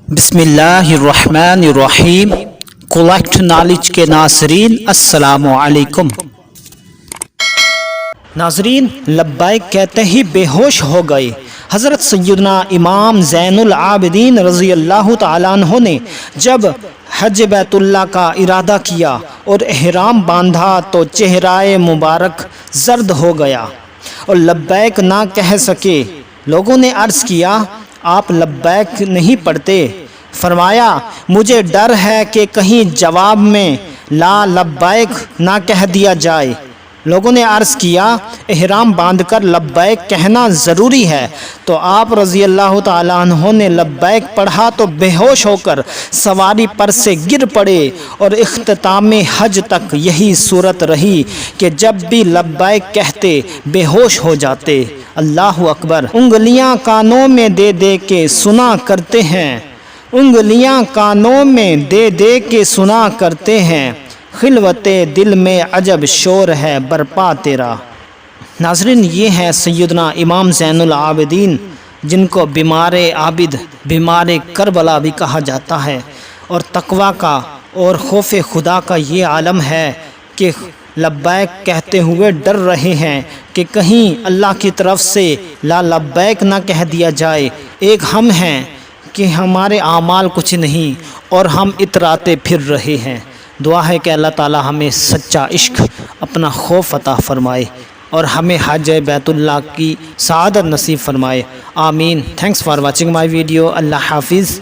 بسم اللہ الرحمن الرحیم کولیکٹ نالج کے ناظرین السلام علیکم۔ ناظرین، لبیک کہتے ہی بے ہوش ہو گئے۔ حضرت سیدنا امام زین العابدین رضی اللہ تعالیٰ عنہ نے جب حج بیت اللہ کا ارادہ کیا اور احرام باندھا تو چہرہ مبارک زرد ہو گیا اور لبیک نہ کہہ سکے۔ لوگوں نے عرض کیا، آپ لبیک نہیں پڑھتے؟ فرمایا، مجھے ڈر ہے کہ کہیں جواب میں لا لبیک نہ کہہ دیا جائے۔ لوگوں نے عرض کیا، احرام باندھ کر لبیک کہنا ضروری ہے؟ تو آپ رضی اللہ تعالیٰ عنہ نے لبیک پڑھا تو بے ہوش ہو کر سواری پر سے گر پڑے، اور اختتام حج تک یہی صورت رہی کہ جب بھی لبیک کہتے بے ہوش ہو جاتے۔ اللہ اکبر۔ انگلیاں کانوں میں دے دے کے سنا کرتے ہیں، انگلیاں کانوں میں دے دے کے سنا کرتے ہیں، خلوت دل میں عجب شور ہے برپا تیرا۔ ناظرین، یہ ہے سیدنا امام زین العابدین، جن کو بیمار عابد، بیمار کربلا بھی کہا جاتا ہے، اور تقوی کا اور خوف خدا کا یہ عالم ہے کہ لبیک کہتے ہوئے ڈر رہے ہیں کہ کہیں اللہ کی طرف سے لا لبیک نہ کہہ دیا جائے۔ ایک ہم ہیں کہ ہمارے اعمال کچھ نہیں اور ہم اتراتے پھر رہے ہیں۔ دعا ہے کہ اللہ تعالی ہمیں سچا عشق، اپنا خوف عطا فرمائے اور ہمیں حج بیت اللہ کی سعادت نصیب فرمائے، آمین۔ Thanks for watching my video. اللہ حافظ۔